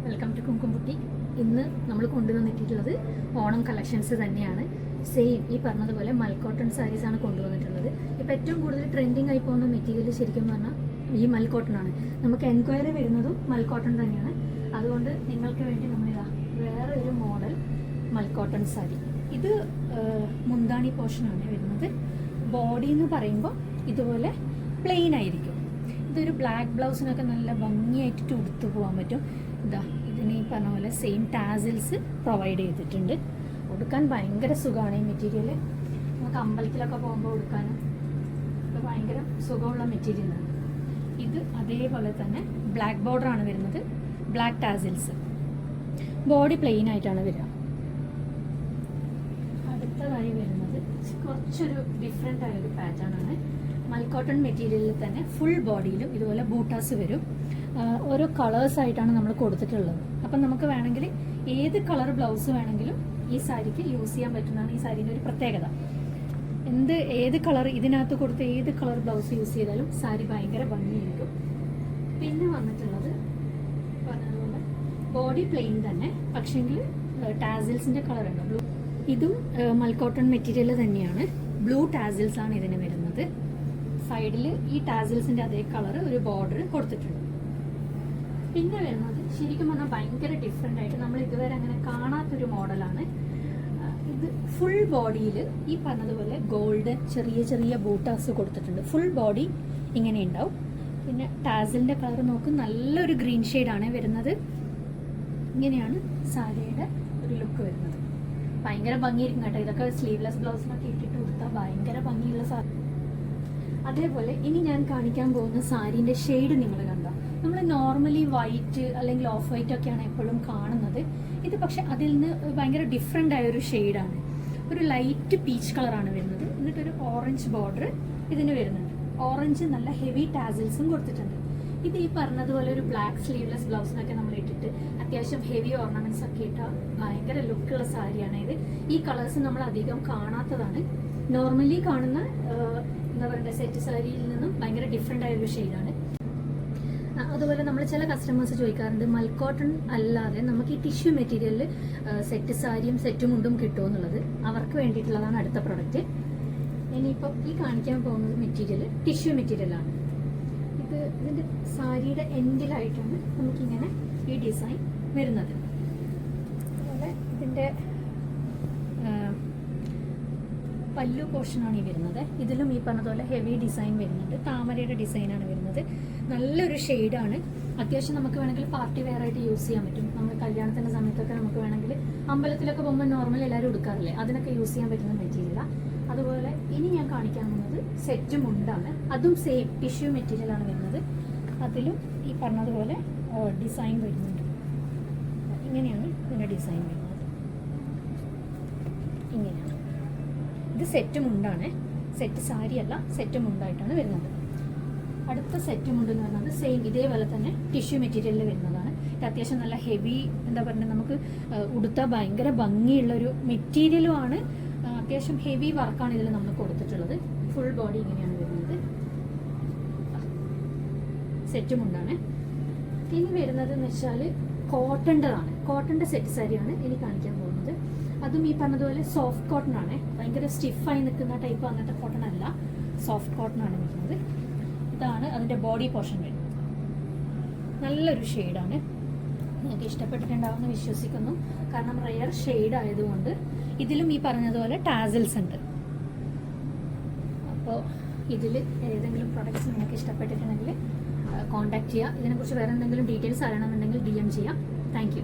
Welcome to കുങ്കുംപുട്ടി. ഇന്ന് നമ്മൾ കൊണ്ടുവന്നിട്ടുള്ളത് ഓണം കളക്ഷൻസ് തന്നെയാണ്. സെയിം ഈ പറഞ്ഞതുപോലെ മൽക്കോട്ടൺ സാരീസ് ആണ് കൊണ്ടുവന്നിട്ടുള്ളത്. ഇപ്പോൾ ഏറ്റവും കൂടുതൽ ട്രെൻഡിങ് ആയി പോകുന്ന മെറ്റീരിയൽ ശരിക്കും പറഞ്ഞാൽ ഈ മൽക്കോട്ടൺ ആണ്. നമുക്ക് എൻക്വയറി വരുന്നതും മൽക്കോട്ടൺ തന്നെയാണ്. അതുകൊണ്ട് നിങ്ങൾക്ക് വേണ്ടി നമ്മളിതാ വേറെ ഒരു മോഡൽ മൽക്കോട്ടൺ സാരി. ഇത് മുന്താണി പോർഷനാണ് വരുന്നത്. ബോഡി എന്ന് പറയുമ്പോൾ ഇതുപോലെ പ്ലെയിൻ ആയിരിക്കും. ഇതൊരു ബ്ലാക്ക് ബ്ലൗസിനൊക്കെ നല്ല ഭംഗിയായിട്ട് ഉടുത്തു പോകാൻ പറ്റും. ഇതാ ഇതിന് ഈ പറഞ്ഞ പോലെ സെയിം ടാസിൽസ് പ്രൊവൈഡ് ചെയ്തിട്ടുണ്ട്. ഉടുക്കാൻ ഭയങ്കര സുഖമാണ് ഈ മെറ്റീരിയൽ. നമുക്ക് അമ്പലത്തിലൊക്കെ പോകുമ്പോൾ ഉടുക്കാനും ഒക്കെ ഭയങ്കര സുഖമുള്ള മെറ്റീരിയലാണ്. ഇത് അതേപോലെ തന്നെ ബ്ലാക്ക് ബോർഡറാണ് വരുന്നത്, ബ്ലാക്ക് ടാസിൽസ്. ബോഡി പ്ലെയിൻ ആയിട്ടാണ് വരിക. അടുത്തതായി വരുന്നത് കുറച്ചൊരു ഡിഫറെൻ്റ് ആയൊരു പാറ്റേൺ ആണ്. മൽക്കോട്ടൺ മെറ്റീരിയലിൽ തന്നെ ഫുൾ ബോഡിയിലും ഇതുപോലെ ബൂട്ടാസ് വരും. ഓരോ കളേഴ്സ് ആയിട്ടാണ് നമ്മൾ കൊടുത്തിട്ടുള്ളത്. അപ്പം നമുക്ക് വേണമെങ്കിൽ ഏത് കളർ ബ്ലൗസ് വേണമെങ്കിലും ഈ സാരിക്ക് യൂസ് ചെയ്യാൻ പറ്റുന്നതാണ് ഈ സാരീൻ്റെ ഒരു പ്രത്യേകത. ഏത് കളർ ഇതിനകത്ത് കൊടുത്ത് ഏത് കളർ ബ്ലൗസ് യൂസ് ചെയ്താലും സാരി ഭയങ്കര ഭംഗിയായിരിക്കും. പിന്നെ വന്നിട്ടുള്ളത് പറഞ്ഞതുപോലെ ബോഡി പ്ലെയിൻ തന്നെ, പക്ഷെങ്കിൽ ടാസിൽസിൻ്റെ കളർ ഉണ്ട് ബ്ലൂ. ഇതും മൽക്കോട്ടൺ മെറ്റീരിയൽ തന്നെയാണ്. ബ്ലൂ ടാസിൽസ് ആണ് ഇതിന് വരുന്നത്. സൈഡിൽ ഈ ടാസിൽസിൻ്റെ അതേ കളർ ഒരു ബോർഡർ കൊടുത്തിട്ടുണ്ട്. പിന്നെ വരുന്നത് ശരിക്കും പറഞ്ഞാൽ ഭയങ്കര ഡിഫറെൻ്റ് ആയിട്ട് നമ്മൾ ഇതുവരെ അങ്ങനെ കാണാത്തൊരു മോഡലാണ്. ഇത് ഫുൾ ബോഡിയിൽ ഈ പറഞ്ഞതുപോലെ ഗോൾഡൻ ചെറിയ ചെറിയ ബൂട്ടാസ് കൊടുത്തിട്ടുണ്ട്. ഫുൾ ബോഡി ഇങ്ങനെ ഉണ്ടാവും. പിന്നെ ടാസിലിൻ്റെ കളർ നോക്കും, നല്ലൊരു ഗ്രീൻ ഷെയ്ഡാണ് വരുന്നത്. ഇങ്ങനെയാണ് സാരിയുടെ ഒരു ലുക്ക് വരുന്നത്. ഭയങ്കര ഭംഗിയായിരിക്കും കേട്ടോ. ഇതൊക്കെ സ്ലീവ്ലെസ് ബ്ലൗസിനൊക്കെ ഇട്ടിട്ട് കൊടുത്താൽ ഭയങ്കര ഭംഗിയുള്ള സാരി. അതേപോലെ ഇനി ഞാൻ കാണിക്കാൻ പോകുന്ന സാരീൻ്റെ ഷെയ്ഡ് നിങ്ങൾ കണ്ടോ? നമ്മൾ നോർമലി വൈറ്റ് അല്ലെങ്കിൽ ഓഫ് വൈറ്റ് ഒക്കെയാണ് എപ്പോഴും കാണുന്നത്. ഇത് പക്ഷെ അതിൽ നിന്ന് ഭയങ്കര ഡിഫറെൻ്റ് ആയൊരു ഷെയ്ഡാണ്. ഒരു ലൈറ്റ് പീച്ച് കളറാണ് വരുന്നത്. എന്നിട്ടൊരു ഓറഞ്ച് ബോർഡർ ഇതിന് വരുന്നുണ്ട്. ഓറഞ്ച് നല്ല ഹെവി ടാസിൽസും കൊടുത്തിട്ടുണ്ട്. ഇത് ഈ പറഞ്ഞതുപോലെ ഒരു ബ്ലാക്ക് സ്ലീവ്ലെസ് ബ്ലൗസിനൊക്കെ നമ്മൾ ഇട്ടിട്ട് അത്യാവശ്യം ഹെവി ഓർണമെന്റ്സ് ഒക്കെ ഇട്ടാൽ ഭയങ്കര ലുക്കുള്ള സാരിയാണ് ഇത്. ഈ കളേഴ്സ് നമ്മൾ അധികം കാണാത്തതാണ്. നോർമലി കാണുന്ന എന്താ പറയുക സെറ്റ് സാരിയിൽ നിന്നും ഭയങ്കര ഡിഫറെൻ്റ് ആയൊരു ഷെയ്ഡാണ്. അതുപോലെ നമ്മൾ ചില കസ്റ്റമേഴ്സ് ചോദിക്കാറുണ്ട് മൽക്കോട്ടൺ അല്ലാതെ നമുക്ക് ഈ ടിഷ്യൂ മെറ്റീരിയലിൽ സെറ്റ് സാരിയും സെറ്റും മുണ്ടും കിട്ടുമോ എന്നുള്ളത്. അവർക്ക് വേണ്ടിയിട്ടുള്ളതാണ് അടുത്ത പ്രൊഡക്റ്റ്. ഇനിയിപ്പോൾ ഈ കാണിക്കാൻ പോകുന്നത് മെറ്റീരിയൽ ടിഷ്യൂ മെറ്റീരിയലാണ്. ഇതിൻ്റെ സാരിയുടെ എൻഡിലായിട്ടാണ് നമുക്കിങ്ങനെ ഈ ഡിസൈൻ വരുന്നത്. അതുപോലെ ഇതിൻ്റെ പല്ലു പോർഷനാണ് ഈ വരുന്നത്. ഇതിലും ഈ പറഞ്ഞതുപോലെ ഹെവി ഡിസൈൻ വരുന്നുണ്ട്. താമരയുടെ ഡിസൈനാണ് വരുന്നത്. നല്ലൊരു ഷെയ്ഡാണ്. അത്യാവശ്യം നമുക്ക് വേണമെങ്കിൽ പാർട്ടി വെയർ ആയിട്ട് യൂസ് ചെയ്യാൻ പറ്റും. നമ്മൾ കല്യാണത്തിൻ്റെ സമയത്തൊക്കെ നമുക്ക് വേണമെങ്കിൽ അമ്പലത്തിലൊക്കെ പോകുമ്പോൾ നോർമൽ എല്ലാവരും എടുക്കാറില്ലേ, അതിനൊക്കെ യൂസ് ചെയ്യാൻ പറ്റുന്ന മെറ്റീരിയലാണ്. അതുപോലെ ഇനി ഞാൻ കാണിക്കാൻ പോകുന്നത് സെറ്റ് മുണ്ടാണ്. അതും സെയിം ടിഷ്യൂ മെറ്റീരിയലാണ് വരുന്നത്. അതിലും ഈ പറഞ്ഞതുപോലെ ഡിസൈൻ വരുന്നുണ്ട്. ഇങ്ങനെയാണ് ഇതിൻ്റെ ഡിസൈൻ വരുന്നത്. ഇങ്ങനെയാണ്. ഇത് സെറ്റ് മുണ്ടാണ്, സെറ്റ് സാരി അല്ല, സെറ്റ് മുണ്ടായിട്ടാണ് വരുന്നത്. അടുത്ത സെറ്റ് മുണ്ട് എന്ന് പറയുന്നത് സെയിം ഇതേപോലെ തന്നെ ടിഷ്യൂ മെറ്റീരിയലിൽ വരുന്നതാണ്. ഇത് അത്യാവശ്യം നല്ല ഹെവി എന്താ പറയുക, നമുക്ക് ഉടുത്താൽ ഭയങ്കര ഭംഗിയുള്ളൊരു മെറ്റീരിയലും ആണ്. അത്യാവശ്യം ഹെവി വർക്കാണ് ഇതിൽ നമ്മൾ കൊടുത്തിട്ടുള്ളത്. ഫുൾ ബോഡി ഇങ്ങനെയാണ് വരുന്നത്. സെറ്റ് മുണ്ടാണ്. ഇനി വരുന്നത് എന്ന് വെച്ചാൽ കോട്ടൻ്റെതാണ്. കോട്ടൻ്റെ സെറ്റ് സാരിയാണ് ഇനി കാണിക്കാൻ പോകുന്നത്. അതും ഈ പറഞ്ഞതുപോലെ സോഫ്റ്റ് കോട്ടൺ ആണ്. ഭയങ്കര സ്റ്റിഫായി നിൽക്കുന്ന ടൈപ്പ് അങ്ങനത്തെ കോട്ടൺ അല്ല, സോഫ്റ്റ് കോട്ടൺ ആണ് വരുന്നത്. ഇതാണ് അതിൻ്റെ ബോഡി പോർഷൻ വരുന്നത്. നല്ലൊരു ഷെയ്ഡാണ്. നിങ്ങൾക്ക് ഇഷ്ടപ്പെട്ടിട്ടുണ്ടാവുമെന്ന് വിശ്വസിക്കുന്നു. കാരണം റെയർ ഷെയ്ഡ് ആയതുകൊണ്ട്. ഇതിലും ഈ പറഞ്ഞതുപോലെ ടാസിൽസ് ഉണ്ട്. അപ്പോൾ ഇതിൽ ഏതെങ്കിലും പ്രൊഡക്ട്സ് നിങ്ങൾക്ക് ഇഷ്ടപ്പെട്ടിട്ടുണ്ടെങ്കിൽ കോൺടാക്ട് ചെയ്യുക. ഇതിനെക്കുറിച്ച് വേറെ എന്തെങ്കിലും ഡീറ്റെയിൽസ് അറിയണമെന്നുണ്ടെങ്കിൽ DM ചെയ്യാം. Thank you.